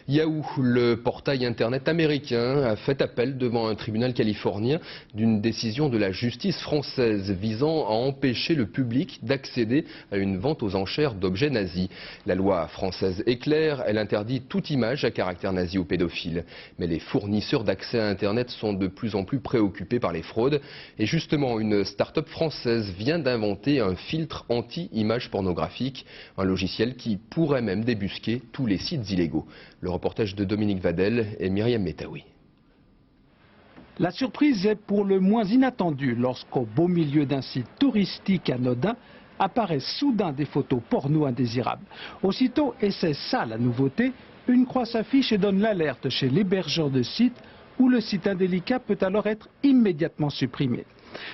Yahoo, le portail internet américain, a fait appel devant un tribunal californien d'une décision de la justice française visant à empêcher le public d'accéder à une vente aux enchères d'objets nazis. La loi française est claire, elle interdit toute image à caractère nazi ou pédophile. Mais les fournisseurs d'accès à Internet sont de plus en plus préoccupés par les fraudes. Et justement, une start-up française vient d'inventer un filtre anti-images pornographiques, un logiciel qui pourrait même débusquer tous les sites illégaux. Le reportage de Dominique Vadel et Myriam Metaoui. La surprise est pour le moins inattendue lorsqu'au beau milieu d'un site touristique anodin apparaissent soudain des photos porno indésirables. Aussitôt, et c'est ça la nouveauté, une croix s'affiche et donne l'alerte chez l'hébergeur de site où le site indélicat peut alors être immédiatement supprimé.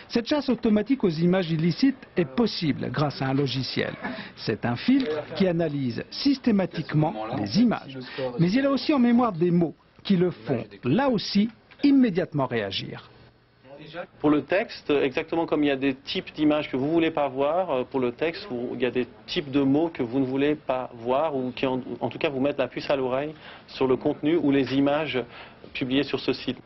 Cette chasse automatique aux images illicites est possible grâce à un logiciel. C'est un filtre qui analyse systématiquement les images. Mais il a aussi en mémoire des mots qui le font, là aussi, immédiatement réagir. Pour le texte, exactement comme il y a des types d'images que vous ne voulez pas voir, pour le texte, il y a des types de mots que vous ne voulez pas voir ou qui en tout cas vous mettent la puce à l'oreille sur le contenu ou les images publiées sur ce site.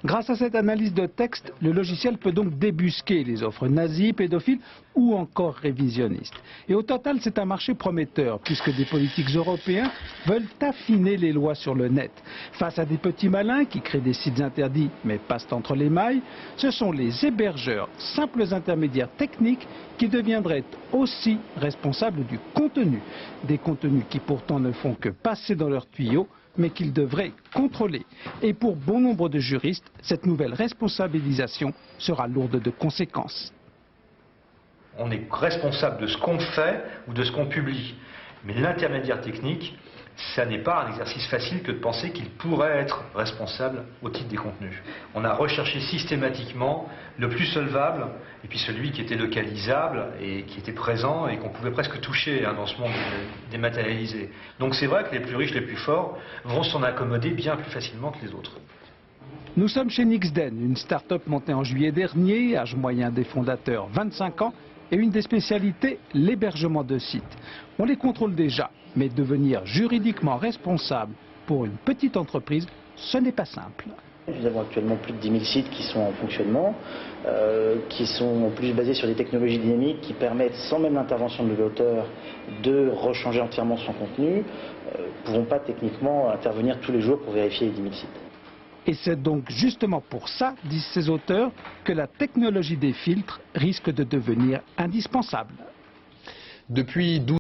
Grâce à cette analyse de texte, le logiciel peut donc débusquer les offres nazies, pédophiles ou encore révisionnistes. Et au total, c'est un marché prometteur, puisque des politiques européens veulent affiner les lois sur le net. Face à des petits malins qui créent des sites interdits mais passent entre les mailles, ce sont les hébergeurs, simples intermédiaires techniques, qui deviendraient aussi responsables du contenu. Des contenus qui pourtant ne font que passer dans leurs tuyaux, mais qu'ils devraient contrôler. Et pour bon nombre de juristes, cette nouvelle responsabilisation sera lourde de conséquences. On est responsable de ce qu'on fait ou de ce qu'on publie. Mais l'intermédiaire technique, ça n'est pas un exercice facile que de penser qu'il pourrait être responsable au titre des contenus. On a recherché systématiquement le plus solvable, et puis celui qui était localisable et qui était présent et qu'on pouvait presque toucher dans ce monde dématérialisé. Donc c'est vrai que les plus riches, les plus forts vont s'en accommoder bien plus facilement que les autres. Nous sommes chez Nixden, une start-up montée en juillet dernier, âge moyen des fondateurs 25 ans, et une des spécialités, l'hébergement de sites. On les contrôle déjà, mais devenir juridiquement responsable pour une petite entreprise, ce n'est pas simple. Nous avons actuellement plus de 10 000 sites qui sont en fonctionnement, qui sont en plus basés sur des technologies dynamiques qui permettent, sans même l'intervention de l'auteur, de rechanger entièrement son contenu. Nous ne pouvons pas techniquement intervenir tous les jours pour vérifier les 10 000 sites. Et c'est donc justement pour ça, disent ces auteurs, que la technologie des filtres risque de devenir indispensable. Depuis 12